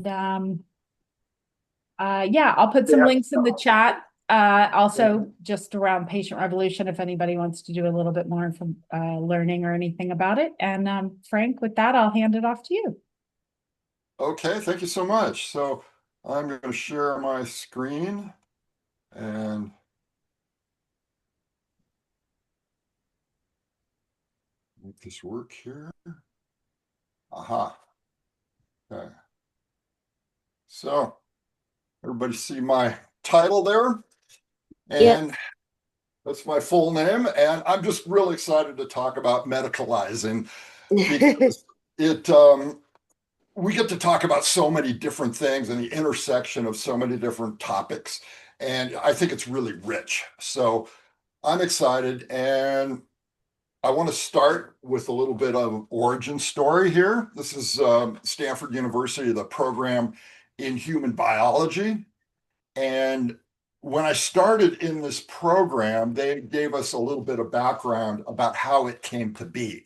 um, yeah, I'll put some links in the chat. Also just around patient revolution, if anybody wants to do a little bit more from learning or anything about it. And Frank, with that, I'll hand it off to you. Okay, thank you so much. So I'm going to share my screen and make this work here. Aha. Okay. So everybody see my title there? Yep. And that's my full name. And I'm just really excited to talk about medicalizing because it we get to talk about so many different things and the intersection of so many different topics. And I think it's really rich. So I'm excited. And I want to start with a little bit of origin story here. This is Stanford University, the program in human biology. And when I started in this program, they gave us a little bit of background about how it came to be.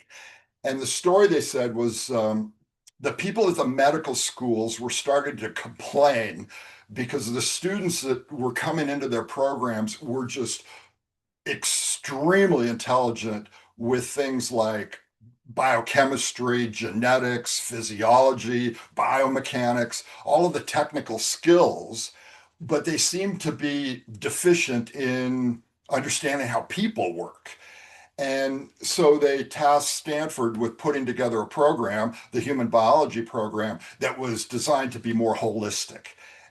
And the story they said was the people at the medical schools were starting to complain because the students that were coming into their programs were just extremely intelligent with things like biochemistry, genetics, physiology, biomechanics, all of the technical skills, but they seem to be deficient in understanding how people work. And so they tasked Stanford with putting together a program, the human biology program, that was designed to be more holistic.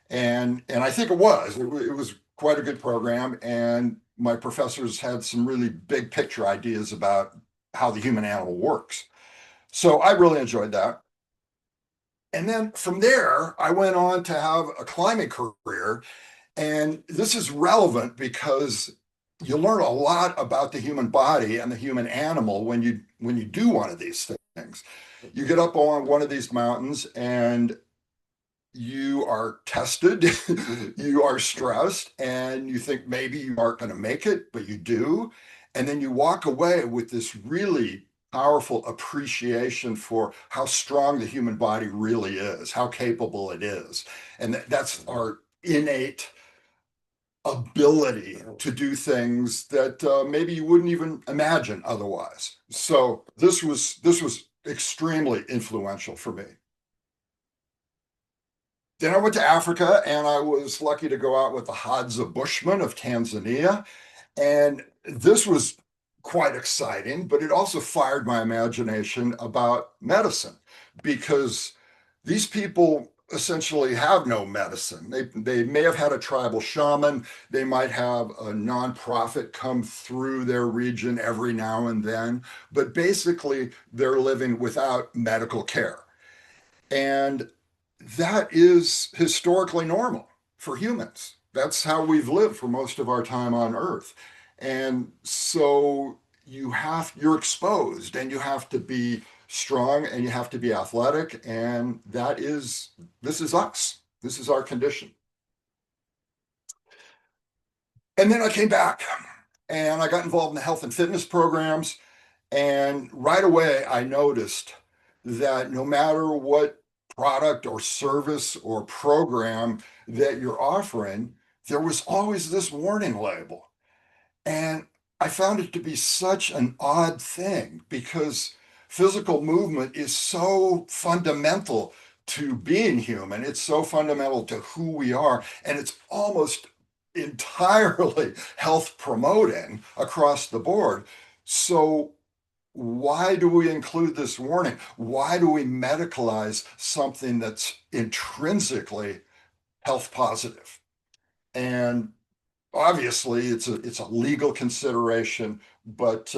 And I think it was. It was quite a good program. And my professors had some really big picture ideas about how the human animal works. So I really enjoyed that. And then from there, I went on to have a climbing career. And this is relevant because you learn a lot about the human body and the human animal when you do one of these things. You get up on one of these mountains and you are tested, you are stressed, and you think maybe you aren't going to make it, but you do. And then you walk away with this really powerful appreciation for how strong the human body really is, how capable it is. And that's our innate ability to do things that maybe you wouldn't even imagine otherwise. So this was extremely influential for me. Then I went to Africa and I was lucky to go out with the Hadza Bushmen of Tanzania. And this was quite exciting, but it also fired my imagination about medicine because these people essentially have no medicine. They may have had a tribal shaman, they might have a nonprofit come through their region every now and then, but basically they're living without medical care. And that is historically normal for humans. That's how we've lived for most of our time on Earth. And so you're exposed and you have to be strong and you have to be athletic. And this is us. This is our condition. And then I came back and I got involved in the health and fitness programs. And right away, I noticed that no matter what product or service or program that you're offering, there was always this warning label. And I found it to be such an odd thing because physical movement is so fundamental to being human. It's so fundamental to who we are. And it's almost entirely health promoting across the board. So why do we include this warning? Why do we medicalize something that's intrinsically health positive? And obviously, it's a legal consideration, but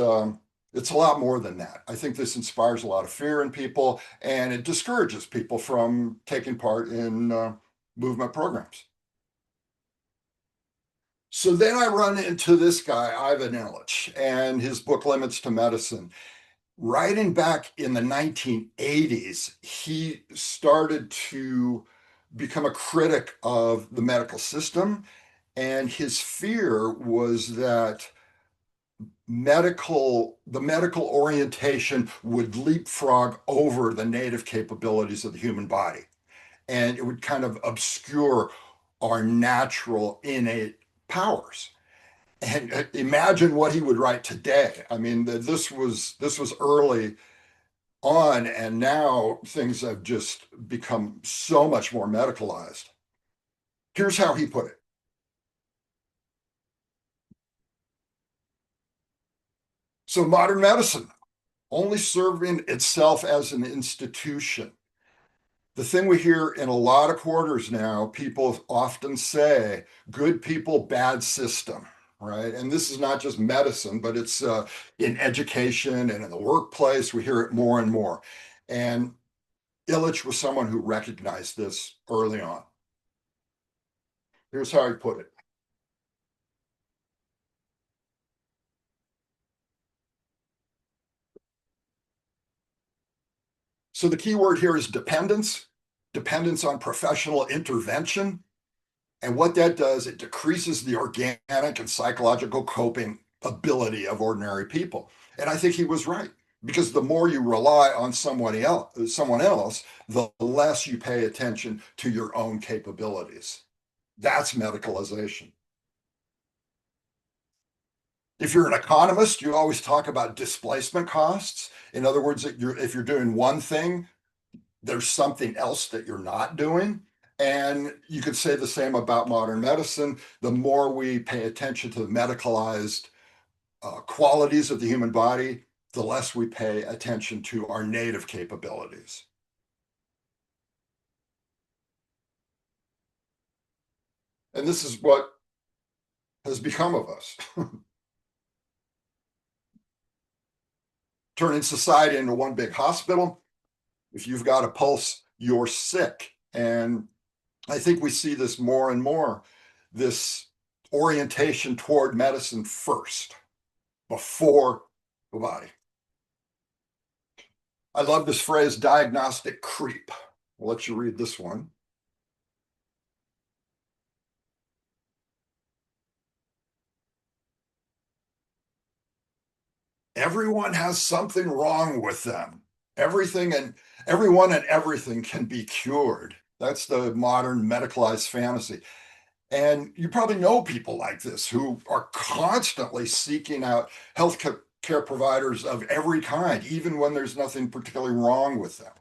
it's a lot more than that. I think this inspires a lot of fear in people, and it discourages people from taking part in movement programs. So then I run into this guy, Ivan Illich, and his book Limits to Medicine. Writing back in the 1980s, he started to become a critic of the medical system. And his fear was that the medical orientation would leapfrog over the native capabilities of the human body. and it would kind of obscure our natural innate powers. And imagine what he would write today. I mean, this was early on, and now things have just become so much more medicalized. Here's how he put it. So modern medicine only serving itself as an institution. The thing we hear in a lot of quarters now, people often say, good people, bad system, right? And this is not just medicine, but it's in education and in the workplace. We hear it more and more. And Illich was someone who recognized this early on. Here's how he put it. So the key word here is dependence, dependence on professional intervention. And what that does, it decreases the organic and psychological coping ability of ordinary people. And I think he was right, because the more you rely on someone else, the less you pay attention to your own capabilities. That's medicalization. If you're an economist, you always talk about displacement costs. In other words, if you're doing one thing, there's something else that you're not doing. And you could say the same about modern medicine. The more we pay attention to the medicalized qualities of the human body, the less we pay attention to our native capabilities. And this is what has become of us. Turning society into one big hospital. If you've got a pulse, you're sick. And I think we see this more and more, this orientation toward medicine first, before the body. I love this phrase, diagnostic creep. I'll let you read this one. Everyone has something wrong with them. Everything and everyone and everything can be cured. That's the modern medicalized fantasy. And you probably know people like this who are constantly seeking out healthcare providers of every kind, even when there's nothing particularly wrong with them.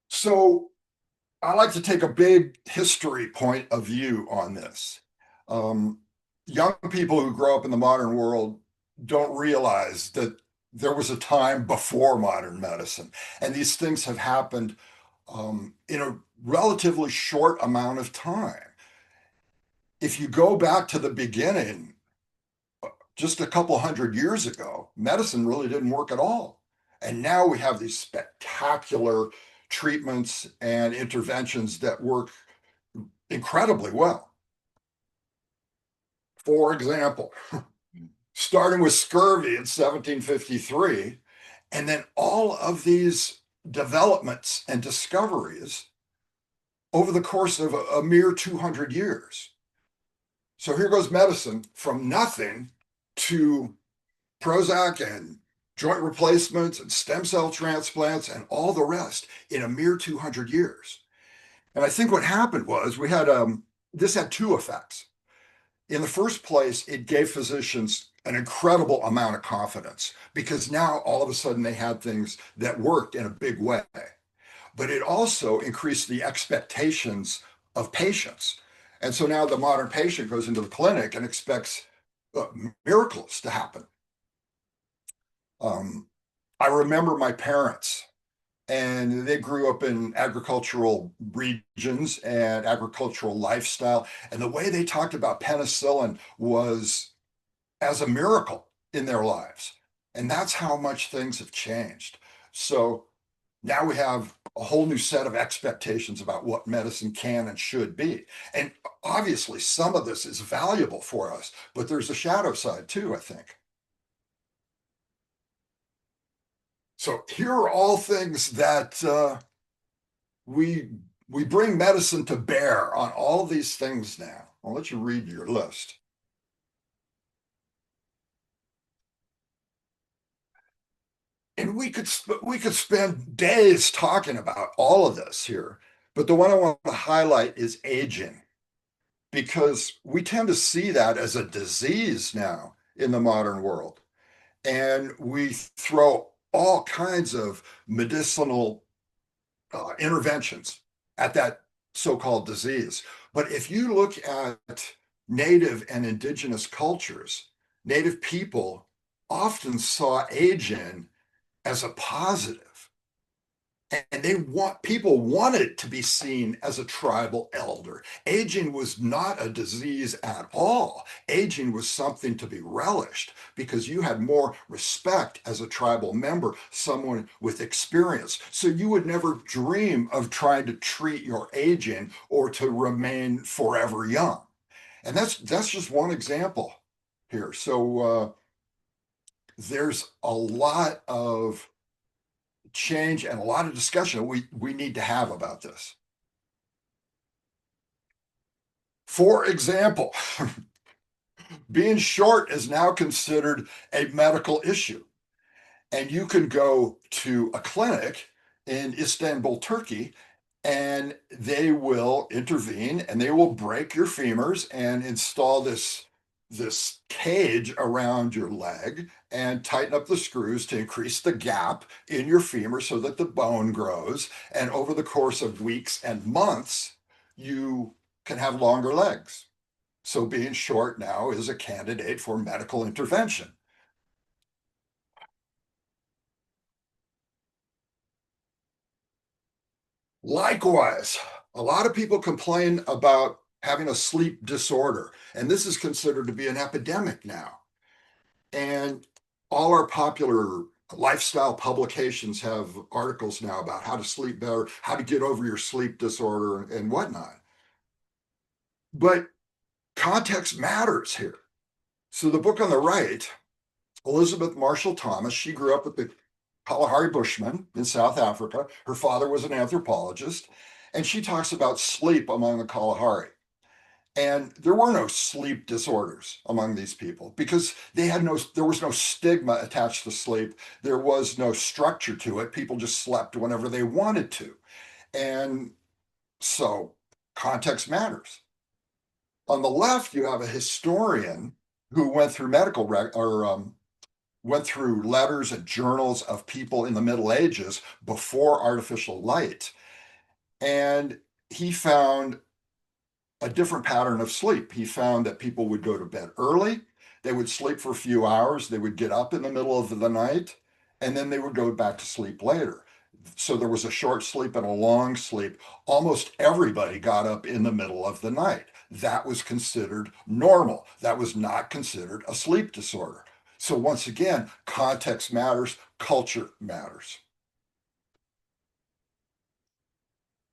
So I like to take a big history point of view on this. Um, Young people who grow up in the modern world don't realize that there was a time before modern medicine, and these things have happened in a relatively short amount of time. If you go back to the beginning, just a couple hundred years ago, medicine really didn't work at all. And now we have these spectacular treatments and interventions that work incredibly well. For example, starting with scurvy in 1753, and then all of these developments and discoveries over the course of a mere 200 years. So here goes medicine from nothing to Prozac and joint replacements and stem cell transplants and all the rest in a mere 200 years. And I think what happened was this had two effects. In the first place, it gave physicians an incredible amount of confidence, because now all of a sudden they had things that worked in a big way. But it also increased the expectations of patients. And so now the modern patient goes into the clinic and expects miracles to happen. Um, I remember my parents, and they grew up in agricultural regions and agricultural lifestyle. And the way they talked about penicillin was as a miracle in their lives. And that's how much things have changed. So now we have a whole new set of expectations about what medicine can and should be. And obviously, some of this is valuable for us, but there's a shadow side too, I think. So here are all things that we we bring medicine to bear on all of these things now. I'll let you read your list. And we could spend days talking about all of this here, but the one I want to highlight is aging, because we tend to see that as a disease now in the modern world. And we throw all kinds of medicinal interventions at that so-called disease. But if you look at native and indigenous cultures, native people often saw aging as a positive. And people wanted to be seen as a tribal elder. Aging was not a disease at all. Aging was something to be relished because you had more respect as a tribal member, someone with experience. So you would never dream of trying to treat your aging or to remain forever young. And that's just one example here. So there's a lot of change and a lot of discussion we need to have about this. For example, being short is now considered a medical issue. And you can go to a clinic in Istanbul, Turkey, and they will intervene and they will break your femurs and install this cage around your leg and tighten up the screws to increase the gap in your femur so that the bone grows. And over the course of weeks and months, you can have longer legs. So being short now is a candidate for medical intervention. Likewise, a lot of people complain about having a sleep disorder, and this is considered to be an epidemic now. And all our popular lifestyle publications have articles now about how to sleep better, how to get over your sleep disorder, and whatnot. But context matters here. So the book on the right, Elizabeth Marshall Thomas, she grew up with the Kalahari Bushmen in South Africa. Her father was an anthropologist, and she talks about sleep among the Kalahari. And there were no sleep disorders among these people because there was no stigma attached to sleep. There was no structure to it. People just slept whenever they wanted to. And so context matters. On the left, you have a historian who went through went through letters and journals of people in the Middle Ages before artificial light. And he found a different pattern of sleep. He found that people would go to bed early, they would sleep for a few hours, they would get up in the middle of the night, and then they would go back to sleep later. So there was a short sleep and a long sleep. Almost everybody got up in the middle of the night. That was considered normal. That was not considered a sleep disorder. So once again, context matters, culture matters.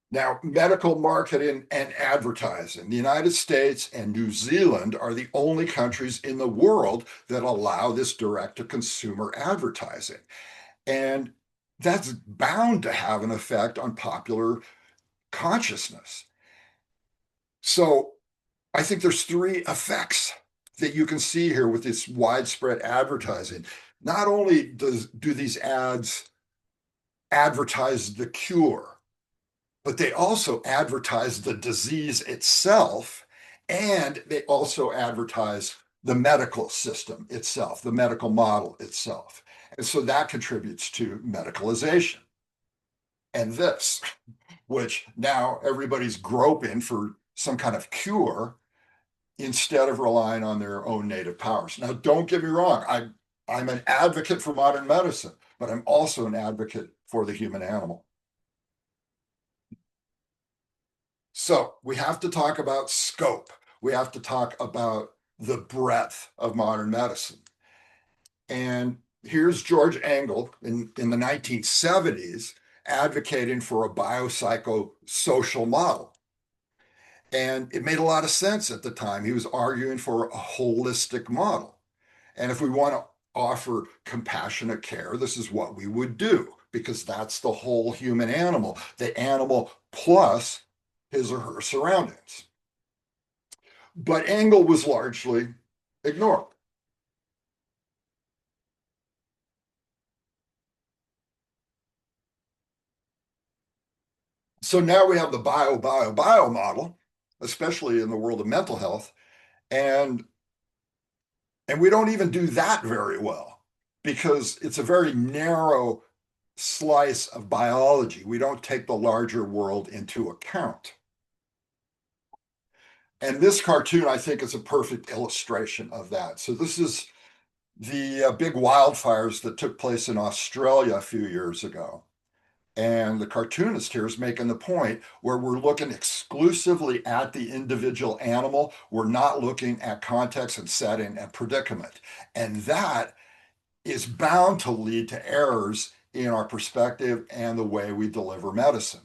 Now, medical marketing and advertising. The United States and New Zealand are the only countries in the world that allow this direct to consumer advertising. And that's bound to have an effect on popular consciousness. So I think there's three effects that you can see here with this widespread advertising. Not only do these ads advertise the cure, but they also advertise the disease itself, and they also advertise the medical system itself, the medical model itself. And so that contributes to medicalization. And this, which now everybody's groping for some kind of cure instead of relying on their own native powers. Now, don't get me wrong, I'm an advocate for modern medicine, but I'm also an advocate for the human animal. So we have to talk about scope. We have to talk about the breadth of modern medicine. And here's George Engel in the 1970s advocating for a biopsychosocial model. And it made a lot of sense at the time. He was arguing for a holistic model. And if we want to offer compassionate care, this is what we would do, because that's the whole human animal, the animal plus his or her surroundings. But Engel was largely ignored. So now we have the bio model, especially in the world of mental health, and we don't even do that very well because it's a very narrow slice of biology. We don't take the larger world into account. And this cartoon, I think, is a perfect illustration of that. So this is the big wildfires that took place in Australia a few years ago. And the cartoonist here is making the point where we're looking exclusively at the individual animal. We're not looking at context and setting and predicament. And that is bound to lead to errors in our perspective and the way we deliver medicine.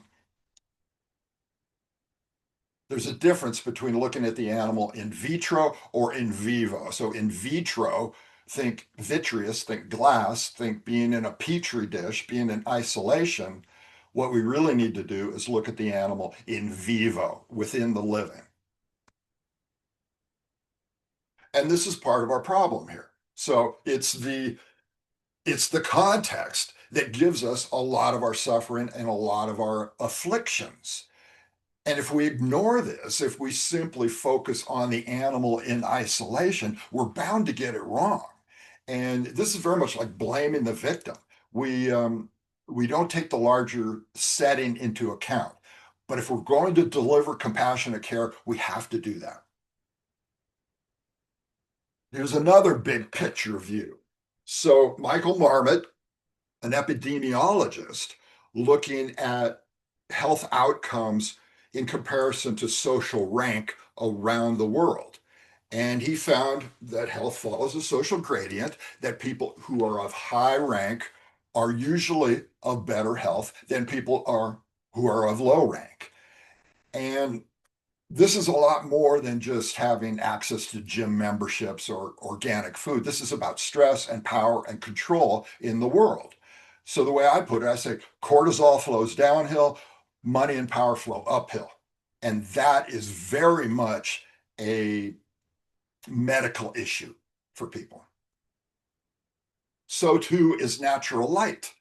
There's a difference between looking at the animal in vitro or in vivo. So in vitro, think vitreous, think glass, think being in a petri dish, being in isolation. What we really need to do is look at the animal in vivo, within the living. And this is part of our problem here. So it's the context that gives us a lot of our suffering and a lot of our afflictions. And if we ignore this, if we simply focus on the animal in isolation, we're bound to get it wrong. And this is very much like blaming the victim. We don't take the larger setting into account. But if we're going to deliver compassionate care, we have to do that. Here's another big picture view. So Michael Marmot, an epidemiologist, looking at health outcomes in comparison to social rank around the world. And he found that health follows a social gradient, that people who are of high rank are usually of better health than people who are of low rank. And this is a lot more than just having access to gym memberships or organic food. This is about stress and power and control in the world. So the way I put it, I say cortisol flows downhill, money and power flow uphill. And that is very much a medical issue for people. So too is natural light.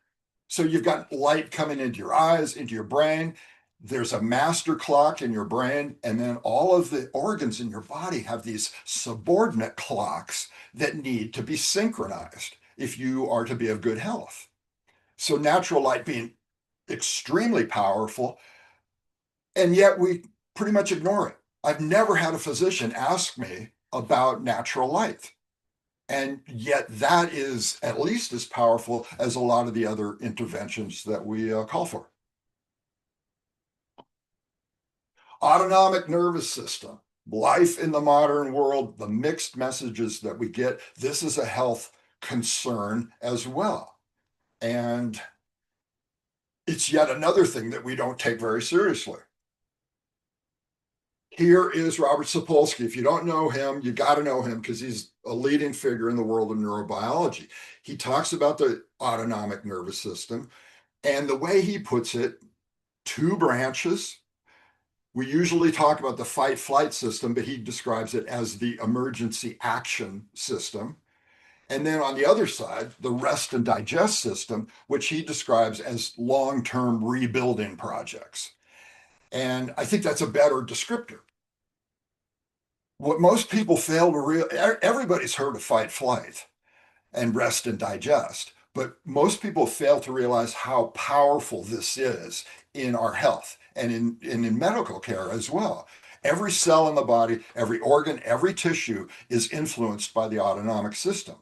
So you've got light coming into your eyes, into your brain. There's a master clock in your brain, and then all of the organs in your body have these subordinate clocks that need to be synchronized if you are to be of good health. So natural light being extremely powerful, and yet we pretty much ignore it. I've never had a physician ask me about natural light. And yet that is at least as powerful as a lot of the other interventions that we call for. Autonomic nervous system, life in the modern world, the mixed messages that we get, this is a health concern as well. And it's yet another thing that we don't take very seriously. Here is Robert Sapolsky. If you don't know him, you got to know him because he's a leading figure in the world of neurobiology. He talks about the autonomic nervous system, and the way he puts it, two branches. We usually talk about the fight flight system, but he describes it as the emergency action system. And then on the other side, the rest and digest system, which he describes as long term rebuilding projects. And I think that's a better descriptor. What most people fail to realize, everybody's heard of fight flight and rest and digest, but most people fail to realize how powerful this is in our health and in medical care as well. Every cell in the body, every organ, every tissue is influenced by the autonomic system.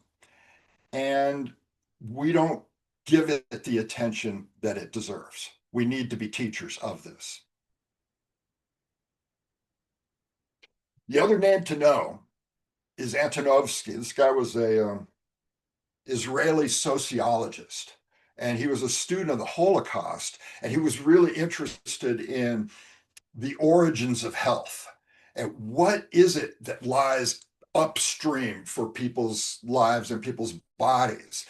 And we don't give it the attention that it deserves. We need to be teachers of this. The other name to know is Antonovsky. This guy was a Israeli sociologist, and he was a student of the Holocaust, and he was really interested in the origins of health and what is it that lies upstream for people's lives and people's bodies.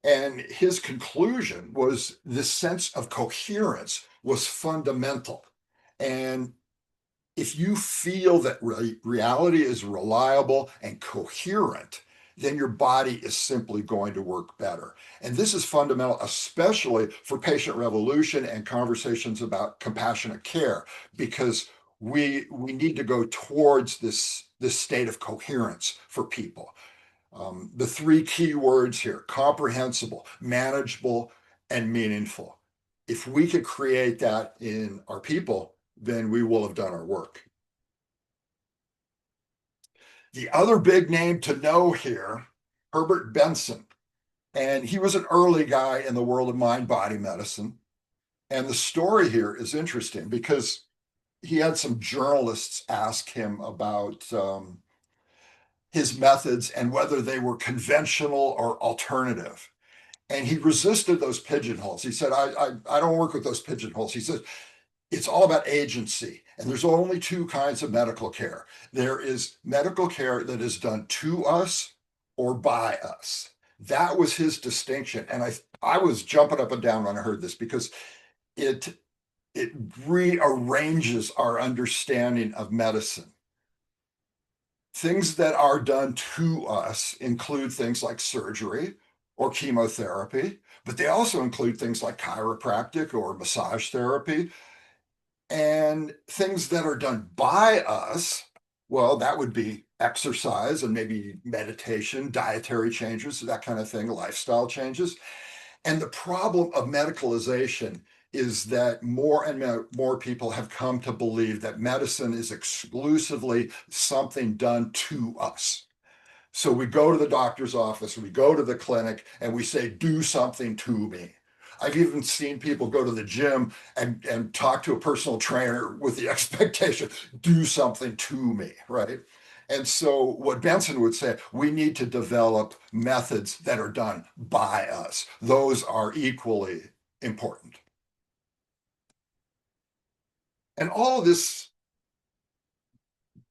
And his conclusion was this sense of coherence was fundamental. And if you feel that reality is reliable and coherent, then your body is simply going to work better. And this is fundamental, especially for patient revolution and conversations about compassionate care, because we need to go towards this state of coherence for people. The three key words here: comprehensible, manageable, and meaningful. If we could create that in our people, then we will have done our work. The other big name to know here, Herbert Benson. And he was an early guy in the world of mind body medicine. And the story here is interesting because he had some journalists ask him about his methods and whether they were conventional or alternative. And he resisted those pigeonholes. He said, I don't work with those pigeonholes. He said, it's all about agency. And there's only two kinds of medical care. There is medical care that is done to us or by us. That was his distinction. And I was jumping up and down when I heard this, because it rearranges our understanding of medicine. Things that are done to us include things like surgery or chemotherapy, but they also include things like chiropractic or massage therapy. And things that are done by us, well, that would be exercise and maybe meditation, dietary changes, that kind of thing, lifestyle changes. And the problem of medicalization is that more and more people have come to believe that medicine is exclusively something done to us. So we go to the doctor's office, we go to the clinic, and we say, do something to me. I've even seen people go to the gym and talk to a personal trainer with the expectation, do something to me, right? And so what Benson would say, we need to develop methods that are done by us. Those are equally important. And all of this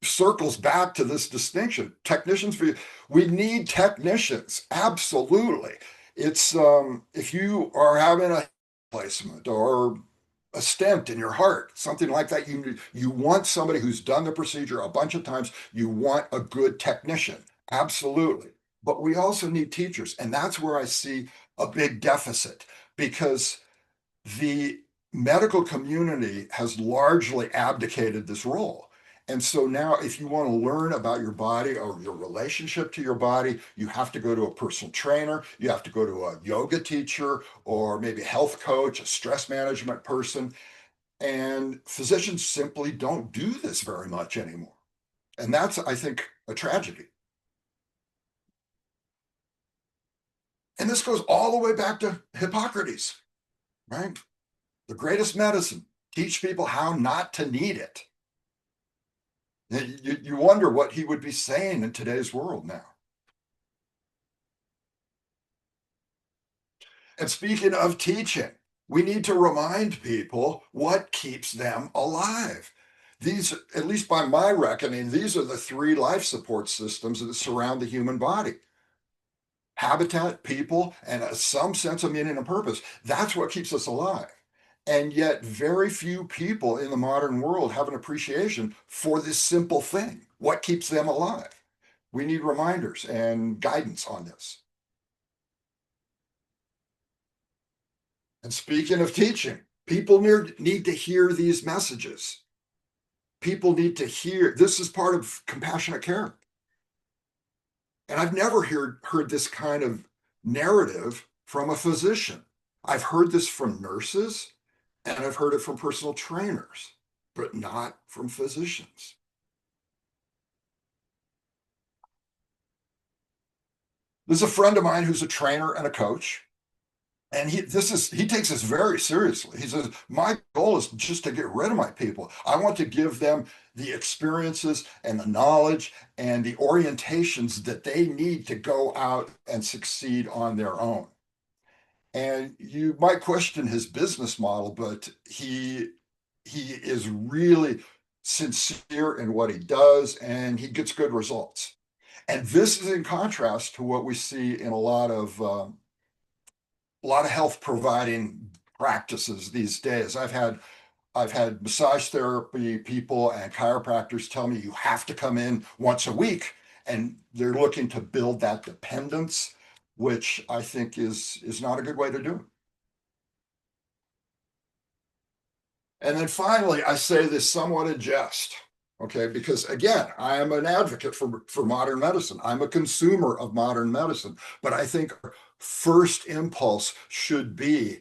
circles back to this distinction. Technicians, we need technicians, absolutely. It's if you are having a placement or a stent in your heart, something like that, you want somebody who's done the procedure a bunch of times. You want a good technician, absolutely. But we also need teachers, and that's where I see a big deficit, because the medical community has largely abdicated this role. And so now, if you want to learn about your body or your relationship to your body, you have to go to a personal trainer, you have to go to a yoga teacher, or maybe a health coach, a stress management person. And physicians simply don't do this very much anymore. And that's, I think, a tragedy. And this goes all the way back to Hippocrates, right? The greatest medicine, teach people how not to need it. You wonder what he would be saying in today's world now. And speaking of teaching, we need to remind people what keeps them alive. These, at least by my reckoning, these are the three life support systems that surround the human body: habitat, people, and some sense of meaning and purpose. That's what keeps us alive. And yet, very few people in the modern world have an appreciation for this simple thing. What keeps them alive? We need reminders and guidance on this. And speaking of teaching, people need to hear these messages. People need to hear this is part of compassionate care. And I've never heard this kind of narrative from a physician. I've heard this from nurses, and I've heard it from personal trainers, but not from physicians. There's a friend of mine who's a trainer and a coach, and he takes this very seriously. He says, my goal is just to get rid of my people. I want to give them the experiences and the knowledge and the orientations that they need to go out and succeed on their own. And you might question his business model, but he is really sincere in what he does, and he gets good results. And this is in contrast to what we see in a lot of health providing practices these days. I've had massage therapy people and chiropractors tell me you have to come in once a week And they're looking to build that dependence, which I think is not a good way to do it. And then finally, I say this somewhat in jest, okay? Because again, I am an advocate for modern medicine. I'm a consumer of modern medicine, but I think our first impulse should be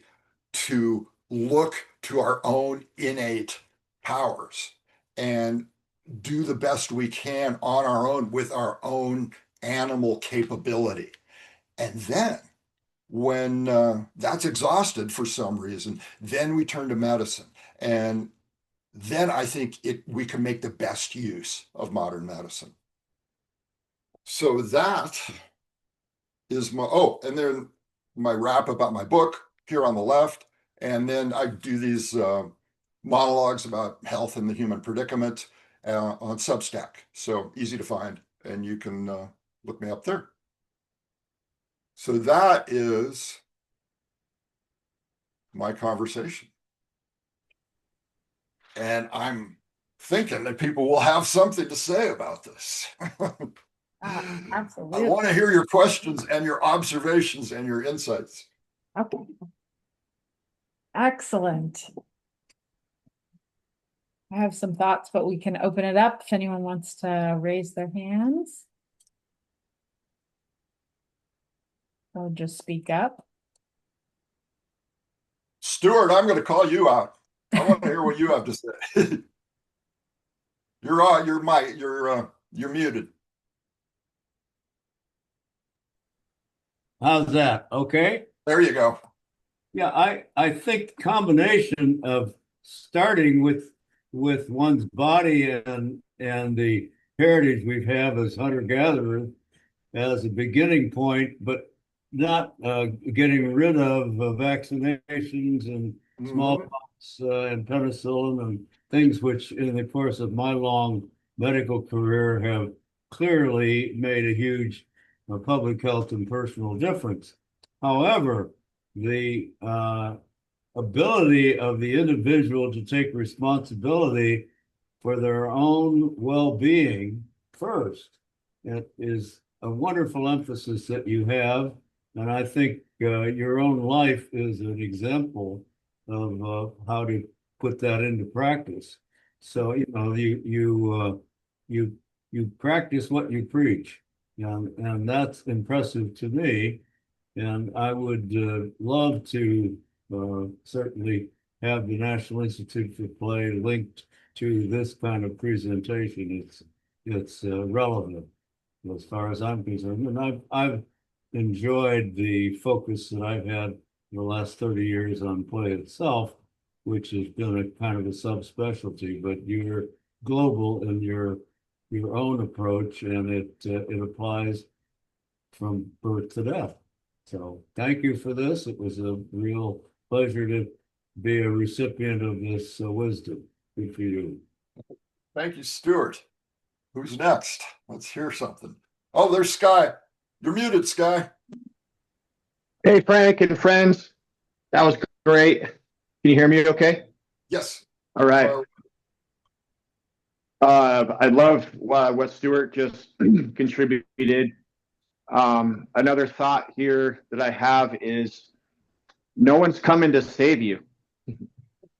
to look to our own innate powers and do the best we can on our own with our own animal capability. And then when that's exhausted for some reason, then we turn to medicine. And then I think we can make the best use of modern medicine. So that is and then my wrap about my book here on the left. And then I do these monologues about health and the human predicament on Substack. So easy to find, and you can look me up there. So that is my conversation. And I'm thinking that people will have something to say about this. Absolutely. I want to hear your questions and your observations and your insights. Okay. Excellent. I have some thoughts, but we can open it up if anyone wants to raise their hands. Or just speak up. Stuart, I'm going to call you out. I want to hear what you have to say. You're muted. How's that? Okay. There you go. Yeah, I think the combination of starting with one's body and the heritage we have as hunter-gatherers as a beginning point, but not getting rid of vaccinations and smallpox and penicillin and things which, in the course of my long medical career, have clearly made a huge public health and personal difference. However, the ability of the individual to take responsibility for their own well-being first, it is a wonderful emphasis that you have. And I think your own life is an example of how to put that into practice. So, you practice what you preach, and that's impressive to me. And I would love to certainly have the National Institute for Play linked to this kind of presentation. It's relevant as far as I'm concerned, and I've enjoyed the focus that I've had in the last 30 years on play itself, which has been a kind of a subspecialty. But you're global in your own approach, and it applies from birth to death. So thank you for this. It was a real pleasure to be a recipient of this wisdom. Good for you. Thank you, Stuart. Who's next? Let's hear something. Oh, there's Sky. You're muted, Sky. Hey, Frank and friends. That was great. Can you hear me okay? Yes. All right. I love what Stuart just contributed. Another thought here that I have is no one's coming to save you.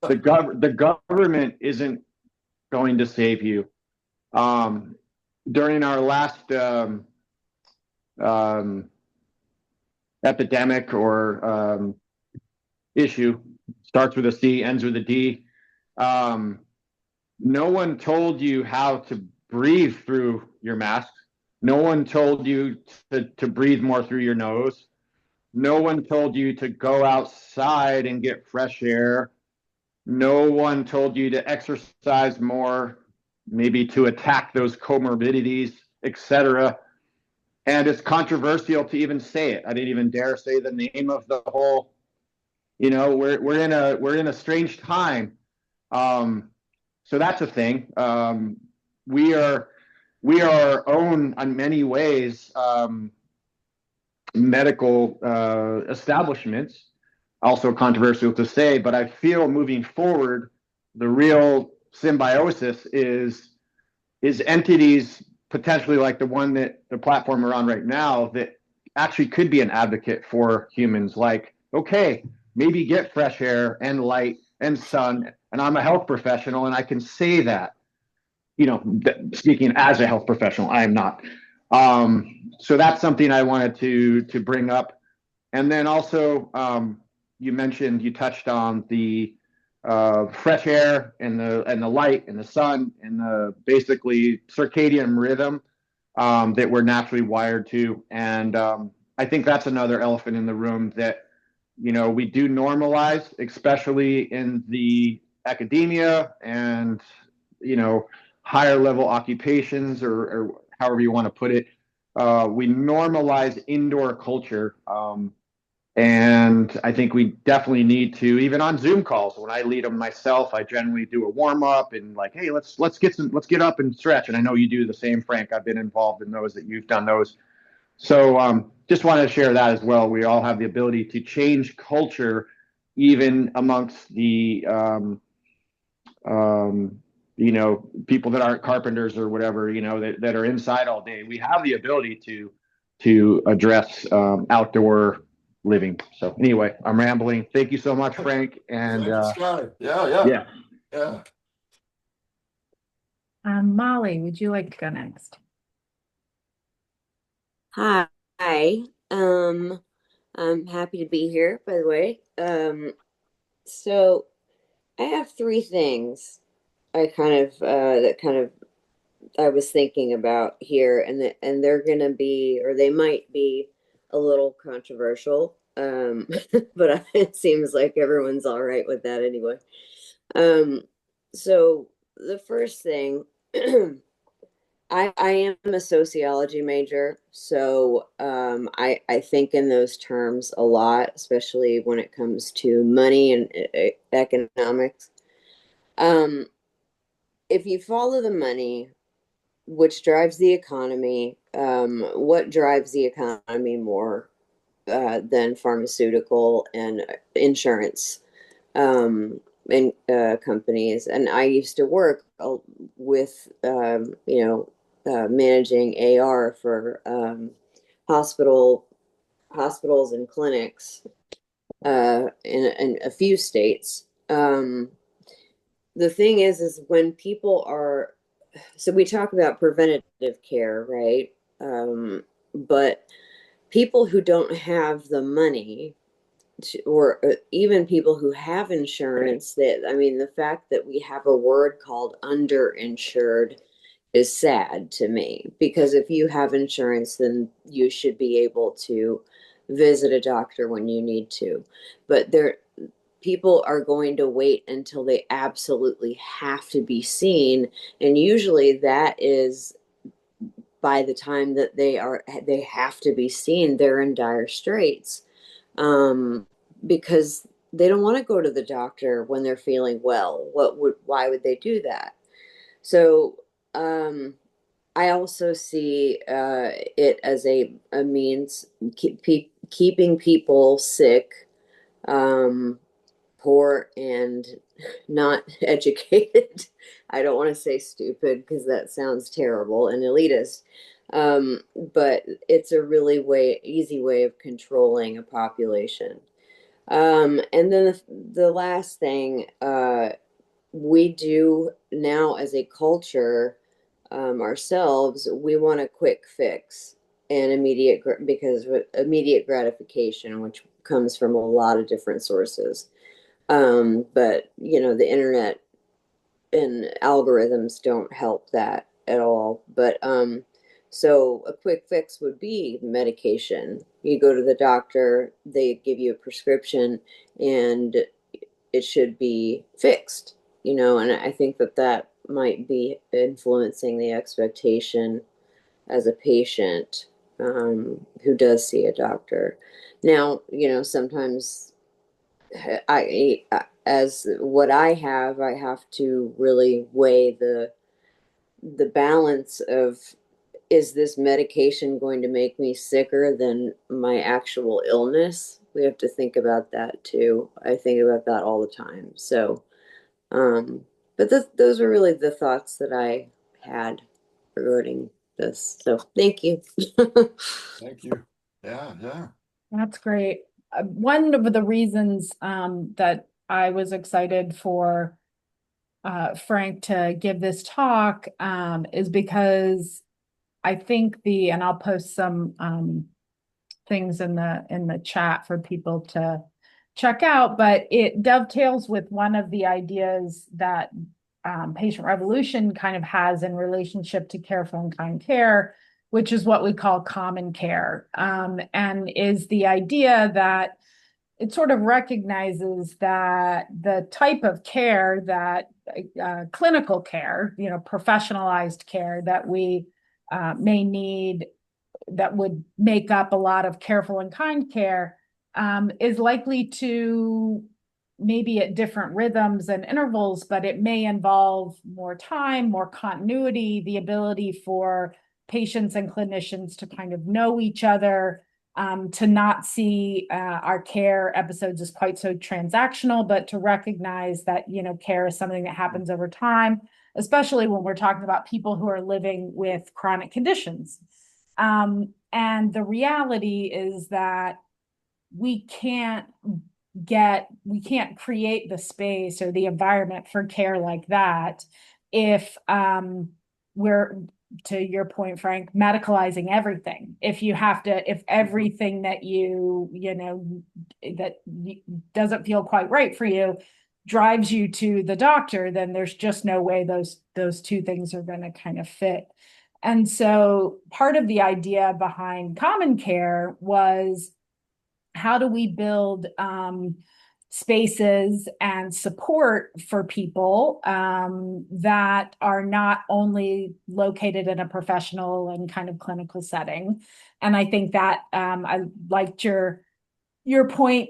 The government isn't going to save you. During our last epidemic or issue, starts with a C, ends with a D. No one told you how to breathe through your mask. No one told you to breathe more through your nose. No one told you to go outside and get fresh air. No one told you to exercise more, maybe to attack those comorbidities, etc. And it's controversial to even say it. I didn't even dare say the name of the whole. We're in a strange time. So that's a thing. We are our own, in many ways, medical establishments. Also controversial to say, but I feel moving forward, the real symbiosis is entities potentially like the platform we're on right now, that actually could be an advocate for humans. Like, okay, maybe get fresh air and light and sun. And I'm a health professional and I can say that, speaking as a health professional, I am not. So that's something I wanted to bring up. And then also, you touched on the fresh air and the light and the sun and the basically circadian rhythm that we're naturally wired to. And I think that's another elephant in the room that we do normalize, especially in the academia and higher level occupations, or however you want to put it. We normalize indoor culture. And I think we definitely need to, even on Zoom calls, when I lead them myself, I generally do a warm up and like, hey, let's get up and stretch. And I know you do the same, Frank. I've been involved in those, that you've done those. So just wanted to share that as well. We all have the ability to change culture, even amongst the people that aren't carpenters or whatever, that are inside all day. We have the ability to address outdoor living. So anyway, I'm rambling. Thank you so much, Frank. And Yeah. Molly, would you like to go next? Hi. I'm happy to be here, by the way. So I have three things I was thinking about here, and they're gonna be, or they might be, a little controversial. But it seems like everyone's all right with that anyway. So the first thing, I am a sociology major, so I think in those terms a lot, especially when it comes to money and economics. Um, if you follow the money, which drives the economy, what drives the economy more than pharmaceutical and insurance and companies? And I used to work with managing AR for hospitals and clinics in a few states. The thing is when people are, so we talk about preventative care, right? But people who don't have the money or even people who have insurance, the fact that we have a word called underinsured is sad to me, because if you have insurance, then you should be able to visit a doctor when you need to. But people are going to wait until they absolutely have to be seen, and usually that is by the time that they have to be seen, they're in dire straits, because they don't want to go to the doctor when they're feeling well. Why would they do that? So I also see it as a means keeping people sick, poor, and not educated. I don't want to say stupid because that sounds terrible and elitist. But it's a really easy way of controlling a population. And then the last thing, we do now as a culture, ourselves, we want a quick fix and because immediate gratification, which comes from a lot of different sources. But the internet and algorithms don't help that at all. But so a quick fix would be medication. You go to the doctor, they give you a prescription, and it should be fixed. And I think that might be influencing the expectation as a patient who does see a doctor. Now, sometimes as what I have to really weigh the balance of, is this medication going to make me sicker than my actual illness? We have to think about that too. I think about that all the time. So, but those are really the thoughts that I had regarding practice. So thank you. Thank you. Yeah, yeah. That's great. One of the reasons that I was excited for Frank to give this talk is because I think and I'll post some things in the chat for people to check out, but it dovetails with one of the ideas that Patient Revolution kind of has in relationship to careful and kind care, which is what we call common care, and is the idea that it sort of recognizes that the type of care that clinical care, professionalized care that we may need, that would make up a lot of careful and kind care, is likely to maybe at different rhythms and intervals, but it may involve more time, more continuity, the ability for patients and clinicians to kind of know each other, to not see our care episodes as quite so transactional, but to recognize that, care is something that happens over time, especially when we're talking about people who are living with chronic conditions. And the reality is that we can't create the space or the environment for care like that if we're, to your point, Frank, medicalizing everything. If everything that that doesn't feel quite right for you drives you to the doctor, then there's just no way those two things are going to kind of fit. And so part of the idea behind common care was, how do we build spaces and support for people that are not only located in a professional and kind of clinical setting? And I think that I liked your point,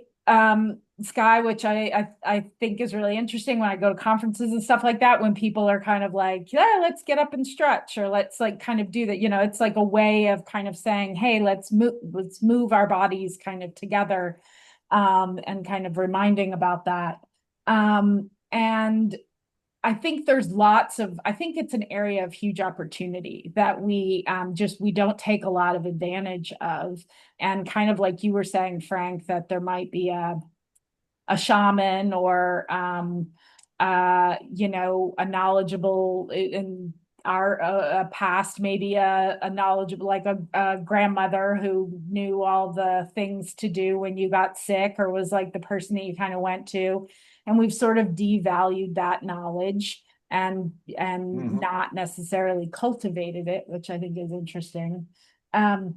Sky, which I think is really interesting when I go to conferences and stuff like that, when people are kind of like, yeah, let's get up and stretch, or let's like kind of do that. It's like a way of kind of saying, hey, let's move our bodies kind of together, and kind of reminding about that. And I think I think it's an area of huge opportunity that we don't take a lot of advantage of. And kind of like you were saying, Frank, that there might be a shaman or a knowledgeable in our past, maybe a knowledgeable, like a grandmother who knew all the things to do when you got sick, or was like the person that you kind of went to. And we've sort of devalued that knowledge and not necessarily cultivated it, which I think is interesting. And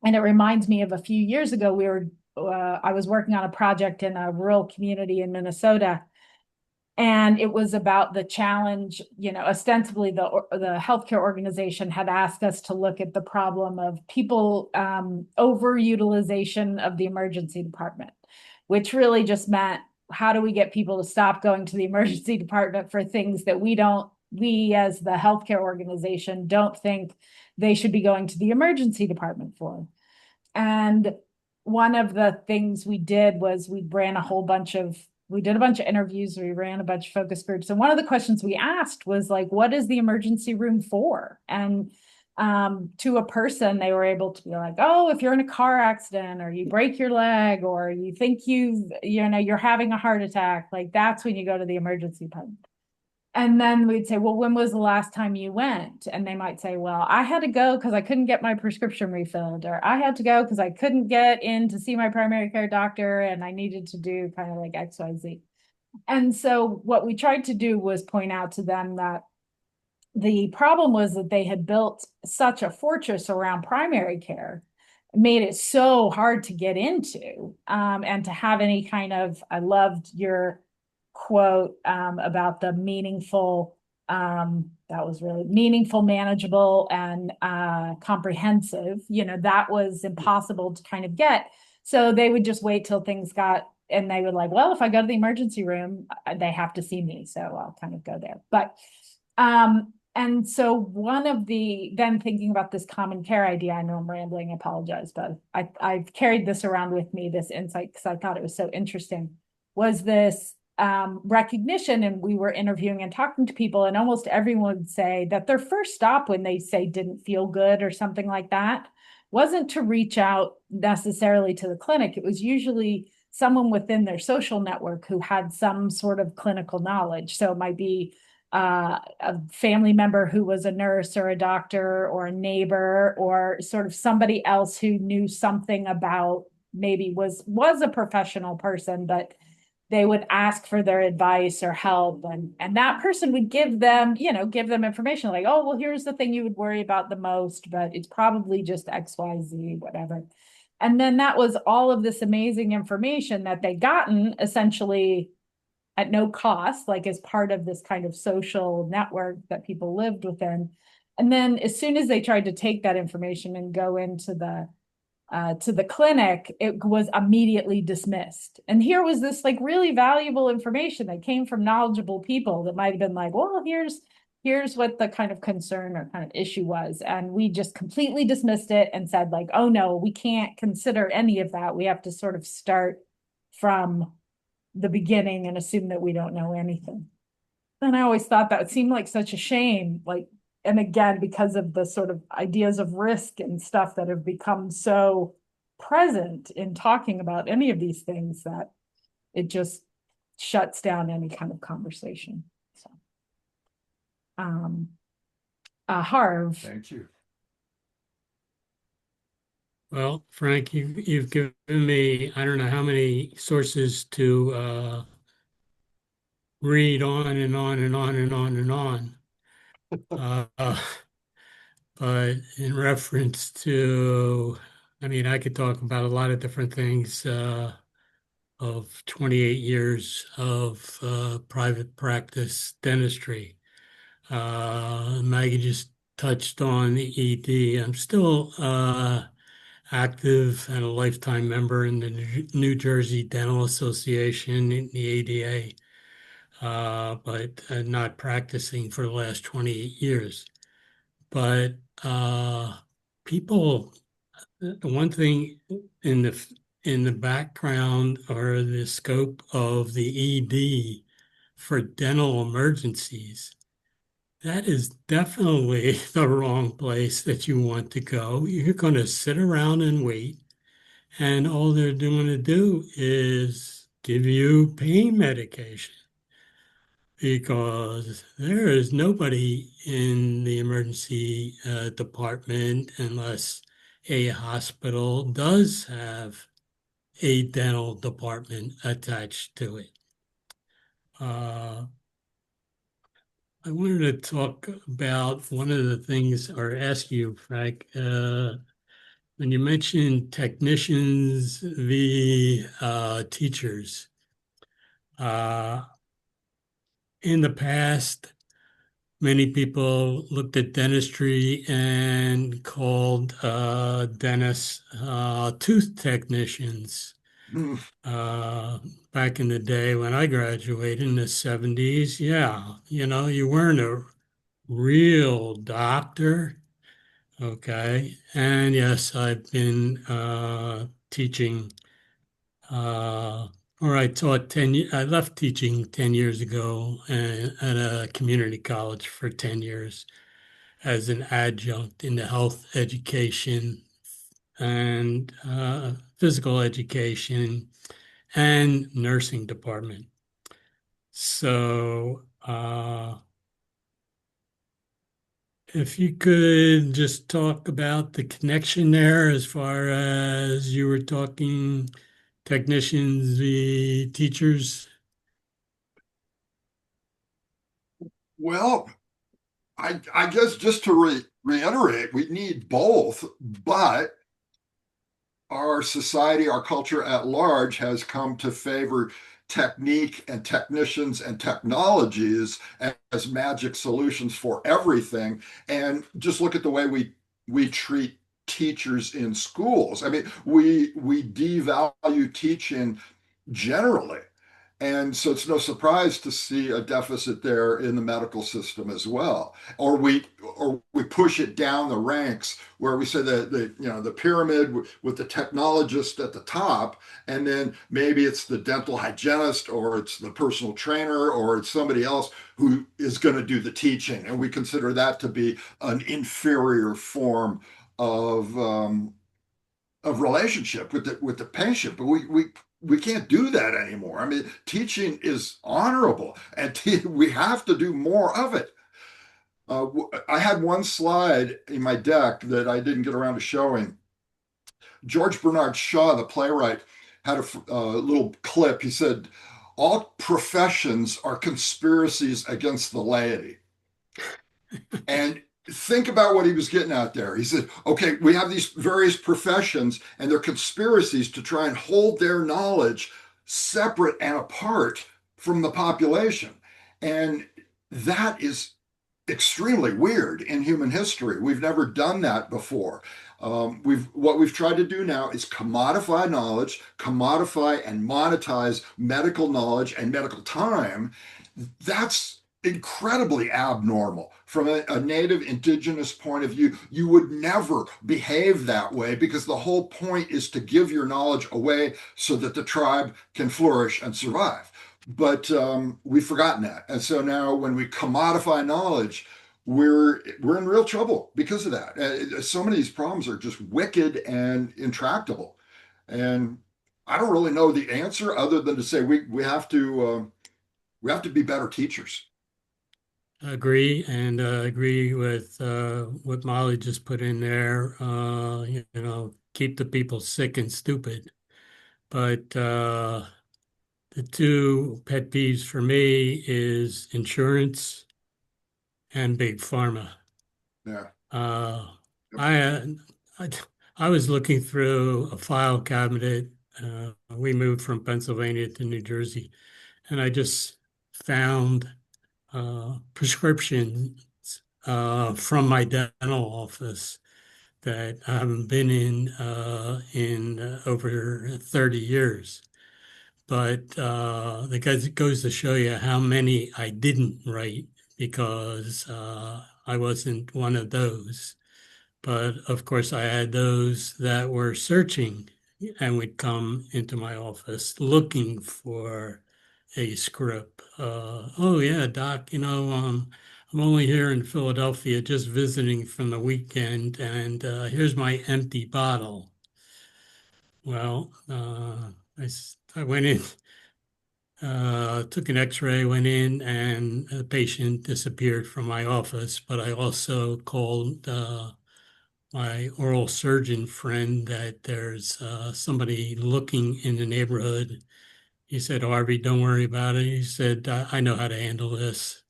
it reminds me of a few years ago, I was working on a project in a rural community in Minnesota, and it was about the challenge, ostensibly the healthcare organization had asked us to look at the problem of people overutilization of the emergency department, which really just meant, how do we get people to stop going to the emergency department for things that we as the healthcare organization don't think they should be going to the emergency department for? And one of the things we did was we did a bunch of interviews, we ran a bunch of focus groups. And one of the questions we asked was like, what is the emergency room for? And to a person, they were able to be like, oh, if you're in a car accident, or you break your leg, or you think you're having a heart attack, like that's when you go to the emergency department. And then we'd say, well, when was the last time you went? And they might say, well, I had to go because I couldn't get my prescription refilled, or I had to go because I couldn't get in to see my primary care doctor and I needed to do kind of like XYZ. And so what we tried to do was point out to them that the problem was that they had built such a fortress around primary care, made it so hard to get into, and to have any kind of, I loved your quote about the meaningful, that was really meaningful, manageable, and comprehensive, that was impossible to kind of get. So they would just wait till things got, and they would like, well, if I go to the emergency room, they have to see me, so I'll kind of go there. But and so then thinking about this common care idea, I know I'm rambling, I apologize, but I've carried this around with me, this insight, because I thought it was so interesting, was this recognition, and we were interviewing and talking to people, and almost everyone would say that their first stop when they say didn't feel good or something like that wasn't to reach out necessarily to the clinic. It was usually someone within their social network who had some sort of clinical knowledge. So it might be a family member who was a nurse or a doctor or a neighbor or sort of somebody else who knew something about, maybe was a professional person, but they would ask for their advice or help, and that person would give them, give them information like, oh, well, here's the thing you would worry about the most, but it's probably just XYZ, whatever. And then that was all of this amazing information that they gotten essentially at no cost, like as part of this kind of social network that people lived within. And then as soon as they tried to take that information and go into to the clinic, it was immediately dismissed. And here was this like really valuable information that came from knowledgeable people that might have been like, well, here's what the kind of concern or kind of issue was. And we just completely dismissed it and said like, oh no, we can't consider any of that. We have to sort of start from the beginning and assume that we don't know anything. And I always thought that seemed like such a shame, like, and again, because of the sort of ideas of risk and stuff that have become so present in talking about any of these things, that it just shuts down any kind of conversation. So, Harv. Thank you. Well, Frank, you've given me, I don't know how many sources to read on and on and on and on and on. But in reference to, I mean, I could talk about a lot of different things of 28 years of private practice dentistry. Maggie just touched on the ED. I'm still active and a lifetime member in the New Jersey Dental Association, in the ADA, but not practicing for the last 28 years. But people, one thing in the background or the scope of the ED for dental emergencies, that is definitely the wrong place that you want to go. You're going to sit around and wait, and all they're going to do is give you pain medication, because there is nobody in the emergency department, unless a hospital does have a dental department attached to it. I wanted to talk about one of the things, or ask you, Frank, when you mentioned technicians v. teachers. In the past, many people looked at dentistry and called dentists tooth technicians. Back in the day when I graduated in the 70s, yeah, you weren't a real doctor, okay? And yes, I've been teaching, or I taught 10 years. I left teaching 10 years ago at a community college for 10 years as an adjunct in the health education and physical education and nursing department. So if you could just talk about the connection there, as far as you were talking technicians, the teachers. Well, I guess just to reiterate, we need both, but our society, our culture at large has come to favor technique and technicians and technologies as magic solutions for everything. And just look at the way we treat teachers in schools. I mean, we devalue teaching generally. And so it's no surprise to see a deficit there in the medical system as well. Or we push it down the ranks where we say that the pyramid with the technologist at the top, and then maybe it's the dental hygienist or it's the personal trainer or it's somebody else who is going to do the teaching. And we consider that to be an inferior form of relationship with the patient. But we can't do that anymore. I mean, teaching is honorable, and we have to do more of it. I had one slide in my deck that I didn't get around to showing. George Bernard Shaw, the playwright, had a little clip. He said, "All professions are conspiracies against the laity." And think about what he was getting at there. He said, okay, we have these various professions and they're conspiracies to try and hold their knowledge separate and apart from the population. And that is extremely weird in human history. We've never done that before. What we've tried to do now is commodify knowledge, commodify and monetize medical knowledge and medical time. That's incredibly abnormal from a native indigenous point of view. You would never behave that way because the whole point is to give your knowledge away so that the tribe can flourish and survive. But we've forgotten that. And so now when we commodify knowledge, we're in real trouble because of that. So many of these problems are just wicked and intractable. And I don't really know the answer other than to say we have to be better teachers. Agree, and agree with what Molly just put in there. Keep the people sick and stupid. But the two pet peeves for me is insurance and big pharma. Yeah. Uh, I, I I was looking through a file cabinet. We moved from Pennsylvania to New Jersey, and I just found prescriptions from my dental office that I haven't been in over 30 years. But that goes to show you how many I didn't write because I wasn't one of those. But of course, I had those that were searching and would come into my office looking for a script. Oh yeah, doc, I'm only here in Philadelphia just visiting from the weekend, and here's my empty bottle. Well, I went in, took an X-ray, went in, and the patient disappeared from my office. But I also called my oral surgeon friend that there's somebody looking in the neighborhood. He said, Harvey, don't worry about it. He said, I know how to handle this.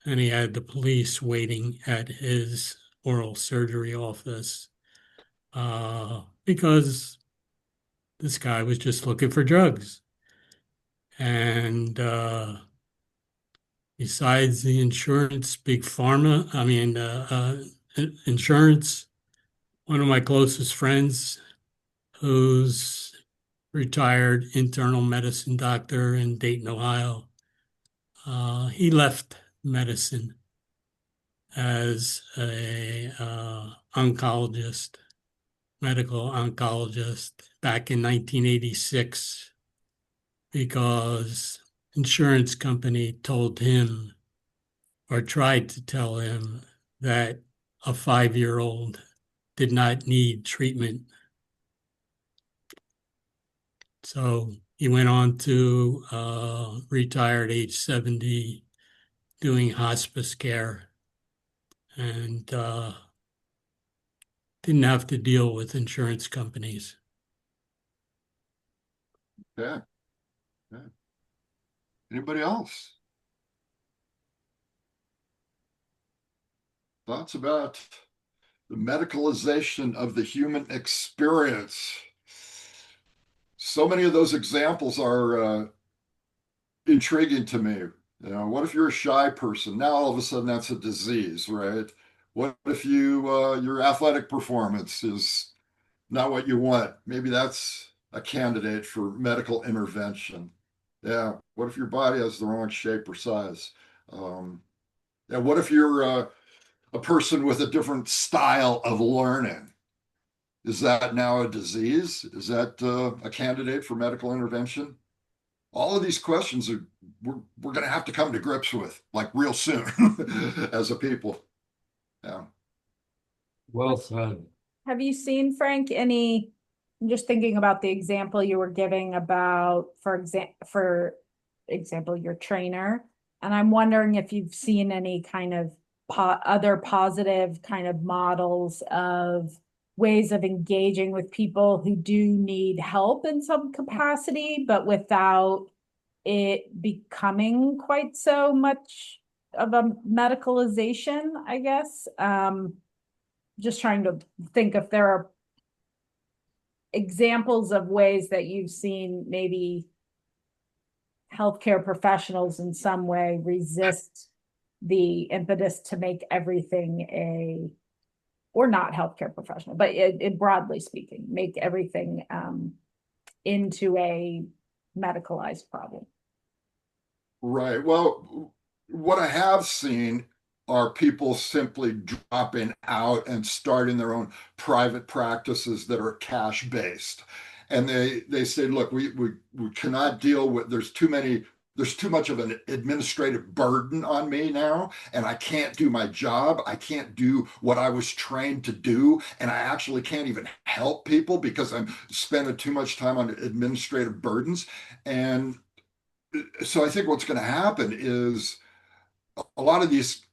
And he had the police waiting at his oral surgery office because this guy was just looking for drugs. And besides the insurance, big pharma, insurance, one of my closest friends who's retired internal medicine doctor in Dayton, Ohio. He left medicine as a oncologist, medical oncologist back in 1986 because insurance company told him or tried to tell him that a 5-year-old did not need treatment. So he went on to retire at age 70 doing hospice care and didn't have to deal with insurance companies. Yeah. Yeah. Anybody else? Thoughts about the medicalization of the human experience? So many of those examples are intriguing to me. What if you're a shy person? Now all of a sudden that's a disease, right? What if your athletic performance is not what you want? Maybe that's a candidate for medical intervention. Yeah. What if your body has the wrong shape or size? And what if you're a person with a different style of learning? Is that now a disease? Is that a candidate for medical intervention? All of these questions are we're going to have to come to grips with like real soon as a people. Yeah. Well said. Have you seen, Frank, any, I'm just thinking about the example you were giving about, for example, your trainer. And I'm wondering if you've seen any kind of other positive kind of models of ways of engaging with people who do need help in some capacity, but without it becoming quite so much of a medicalization, I guess. Just trying to think if there are examples of ways that you've seen maybe healthcare professionals in some way resist the impetus to make everything or not healthcare professional, but it broadly speaking, make everything into a medicalized problem. Right. Well, what I have seen are people simply dropping out and starting their own private practices that are cash based. And they say, look, we cannot deal with there's too much of an administrative burden on me now, and I can't do my job. I can't do what I was trained to do, and I actually can't even help people because I'm spending too much time on administrative burdens. And so I think what's going to happen is a lot of these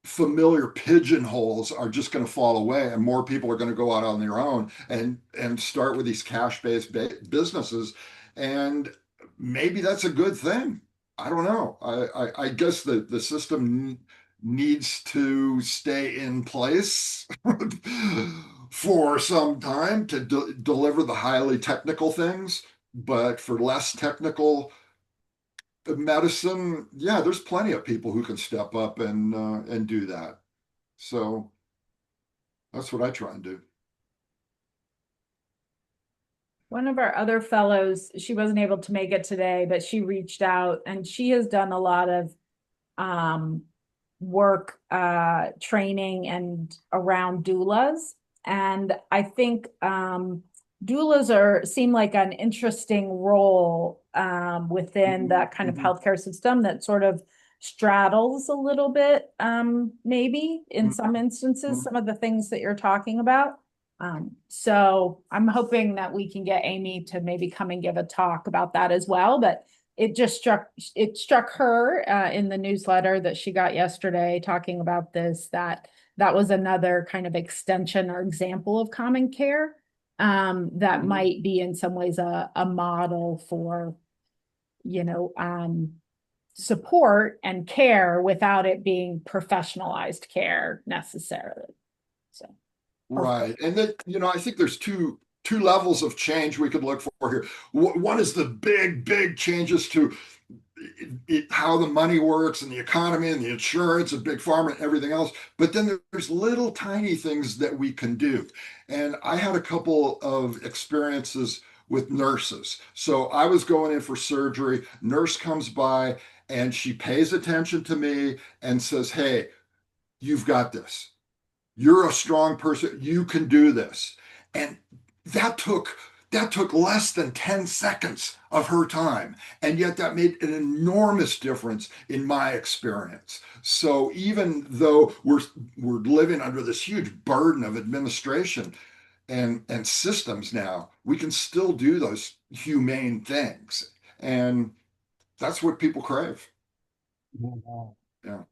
familiar pigeonholes are just going to fall away, and more people are going to go out on their own and start with these cash-based businesses, and maybe that's a good thing. I don't know. I guess the system needs to stay in place for some time to deliver the highly technical things, but for less technical medicine, yeah, there's plenty of people who can step up and do that. So that's what I try and do. One of our other fellows, she wasn't able to make it today, but she reached out and she has done a lot of work training and around doulas. And I think doulas seem like an interesting role within that kind of healthcare system that sort of straddles a little bit, maybe in some instances, some of the things that you're talking about. So I'm hoping that we can get Amy to maybe come and give a talk about that as well. But it struck her in the newsletter that she got yesterday talking about this, that was another kind of extension or example of common care that might be in some ways a model for, support and care without it being professionalized care necessarily. So. Right. And then, I think there's two levels of change we could look for here. One is the big changes to how the money works and the economy and the insurance and big pharma and everything else. But then there's little tiny things that we can do. And I had a couple of experiences with nurses. So I was going in for surgery. Nurse comes by and she pays attention to me and says, "Hey, you've got this. You're a strong person. You can do this." And that took less than 10 seconds of her time. And yet that made an enormous difference in my experience. So even though we're living under this huge burden of administration and systems now, we can still do those humane things. And that's what people crave. Yeah.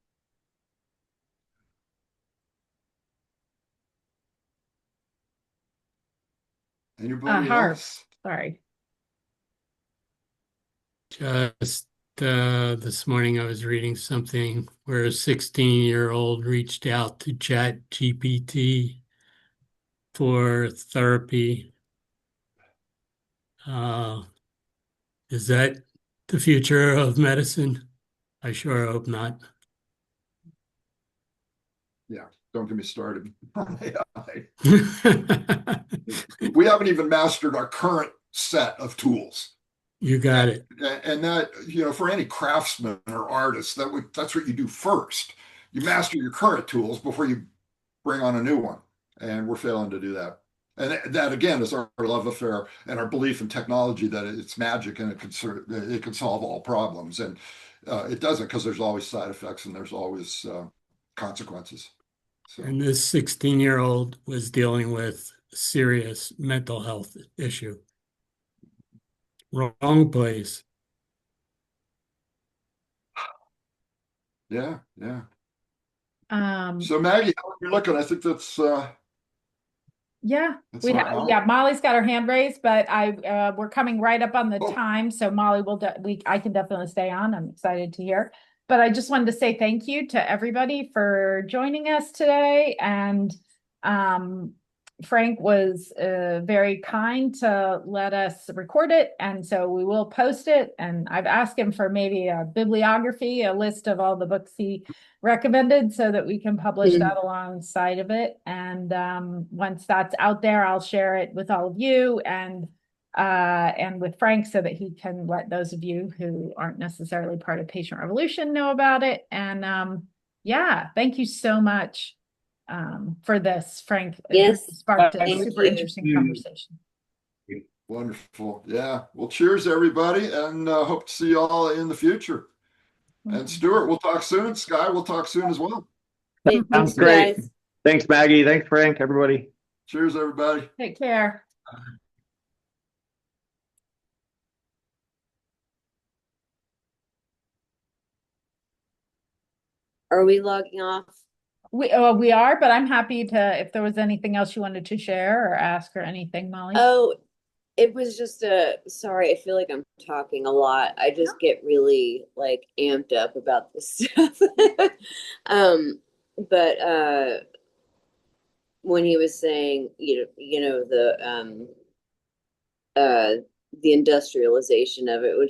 Anybody else? Sorry. Just this morning, I was reading something where a 16-year-old reached out to Chat GPT for therapy. Is that the future of medicine? I sure hope not. Yeah, don't get me started on AI. We haven't even mastered our current set of tools. You got it. And that, for any craftsman or artist, that's what you do first. You master your current tools before you bring on a new one. And we're failing to do that. And that again is our love affair and our belief in technology that it's magic and it can solve all problems. And it doesn't, because there's always side effects and there's always consequences. So. And this 16-year-old was dealing with serious mental health issue. Wrong place. Yeah. So Maggie, how are you looking? I think that's yeah, our yeah, Molly's got her hand raised, but we're coming right up on the Oh. time, so Molly I can definitely stay on. I'm excited to hear. But I just wanted to say thank you to everybody for joining us today. And Frank was very kind to let us record it, and so we will post it. And I've asked him for maybe a bibliography, a list of all the books he recommended, so that we can publish that alongside of it. And once that's out there, I'll share it with all of you and with Frank, so that he can let those of you who aren't necessarily part of Patient Revolution know about it. And yeah, thank you so much for this, Frank. Yes, It sparked a thank super you. interesting conversation. Wonderful. Yeah. Well, cheers, everybody, and hope to see you all in the future. And Stuart, we'll talk soon. Sky, we'll talk soon as well. Thanks, Sounds great. guys. Thanks, Maggie. Thanks, Frank, everybody. Cheers, everybody. Take care. Are we logging off? We are, but I'm happy to, if there was anything else you wanted to share or ask or anything, Molly. Oh, it was just sorry, I feel like I'm talking a lot. I just get really like amped up about this stuff. But when he was saying, the industrialization of it, which